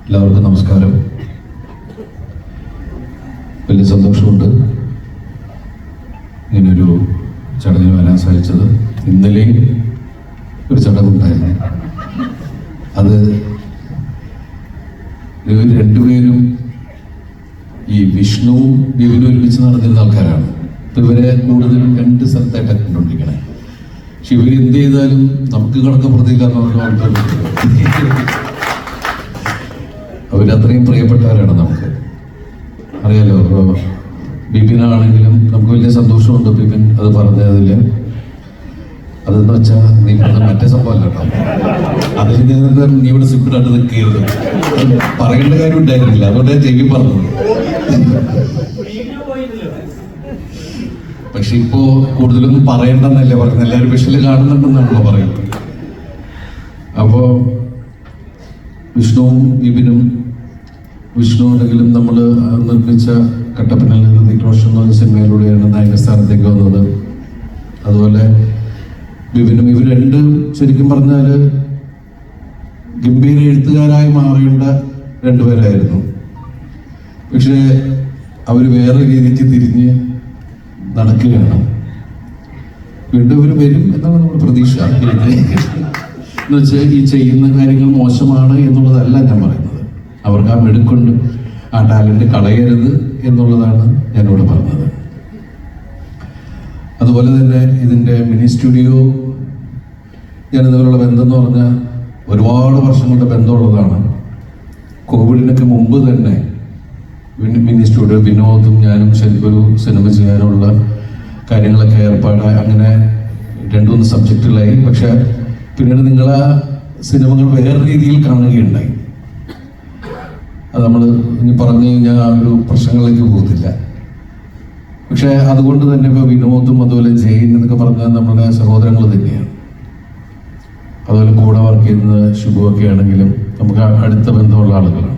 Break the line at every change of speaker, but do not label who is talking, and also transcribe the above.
എല്ലാവർക്കും നമസ്കാരം. വലിയ സന്തോഷമുണ്ട് ഇങ്ങനൊരു ചടങ്ങിന് വരാൻ സാധിച്ചത്. ഇന്നലെയും ഒരു ചടങ്ങുണ്ടായിരുന്നു. അത് രണ്ടുപേരും ഈ വിഷ്ണുവും ബിബിനും ഒരുമിച്ച് നടന്നിരുന്ന ആൾക്കാരാണ്. ഇപ്പം ഇവരെ കൂടുതലും രണ്ട് സ്ഥലത്തായിട്ടാണ് കണ്ടുകൊണ്ടിരിക്കണേ. പക്ഷെ ഇവർ എന്ത് ചെയ്താലും നമുക്ക് കണക്കപ്പുറത്തേക്ക് അവരത്രയും പ്രിയപ്പെട്ടവരാണ്. നമുക്ക് അറിയാലോ. ബിബിനാണെങ്കിലും നമുക്ക് വലിയ സന്തോഷമുണ്ട് ബിബിൻ അത് പറഞ്ഞതിൽ. അതെന്ന് വെച്ചാൽ നീ പറഞ്ഞ മറ്റേ സംഭവമല്ല കേട്ടോ. അതിൽ ഞാൻ നീ ഇവിടെ സിമ്പിളായിട്ട് നിൽക്കരുത്, പറയേണ്ട കാര്യം ഉണ്ടായിരുന്നില്ല, അതുകൊണ്ട് ഞാൻ ചെവി പറഞ്ഞത്. പക്ഷെ ഇപ്പോ കൂടുതലൊന്നും പറയണ്ടെന്നല്ലേ പറയുന്നത്, എല്ലാവരും വിഷല് കാണുന്നുണ്ടെന്നാണല്ലോ പറയുന്നത്. അപ്പോ വിഷ്ണുവും ബിബിനും, വിഷ്ണു ആണെങ്കിലും നമ്മൾ നിർമ്മിച്ച കട്ടപ്പനയിൽ ഹൃതിക് റോഷൻ എന്ന് പറഞ്ഞ സിനിമയിലൂടെയാണ് നായകസ്ഥാനത്തേക്ക് വന്നത്. അതുപോലെ ബിബിനും, ഇവർ രണ്ടും ശരിക്കും പറഞ്ഞാൽ ഗംഭീര എഴുത്തുകാരായി മാറേണ്ട രണ്ടുപേരായിരുന്നു. പക്ഷേ അവർ വേറെ രീതിക്ക് തിരിഞ്ഞ് നടക്കുകയാണ്. വീണ്ടും ഇവർ വരും എന്നാണ് നമ്മുടെ പ്രതീക്ഷ. എന്ന് വെച്ചാൽ ഈ ചെയ്യുന്ന കാര്യങ്ങൾ മോശമാണ് എന്നുള്ളതല്ല ഞാൻ പറയുന്നത്. അവർക്ക് ആ മെടുക്കൊണ്ട് ആ ടാലന്റ് കളയരുത് എന്നുള്ളതാണ് ഞാനിവിടെ പറഞ്ഞത്. അതുപോലെ തന്നെ ഇതിൻ്റെ മിനി സ്റ്റുഡിയോ ഞാനിതുപോലുള്ള ബന്ധം എന്ന് പറഞ്ഞാൽ ഒരുപാട് വർഷങ്ങളുടെ ബന്ധമുള്ളതാണ്. കോവിഡിനൊക്കെ മുമ്പ് തന്നെ മിനി സ്റ്റുഡിയോ വിനോദും ഞാനും ശരിക്കൊരു സിനിമ ചെയ്യാനുള്ള കാര്യങ്ങളൊക്കെ ഏർപ്പാടായി അങ്ങനെ 2-3 സബ്ജക്റ്റുകളായി. പക്ഷെ പിന്നീട് നിങ്ങൾ ആ സിനിമകൾ വേറെ രീതിയിൽ കാണുകയുണ്ടായി. അത് നമ്മൾ ഇനി പറഞ്ഞു കഴിഞ്ഞാൽ ആ ഒരു പ്രശ്നങ്ങളിലേക്ക് പോകുന്നില്ല. പക്ഷെ അതുകൊണ്ട് തന്നെ ഇപ്പോൾ വിനോദും അതുപോലെ ജെയിൻ എന്നൊക്കെ പറഞ്ഞാൽ നമ്മുടെ സഹോദരങ്ങൾ തന്നെയാണ്. അതുപോലെ കൂടെ വർക്ക് ചെയ്യുന്ന ശുഭമൊക്കെ ആണെങ്കിലും നമുക്ക് അടുത്ത ബന്ധമുള്ള ആളുകളാണ്.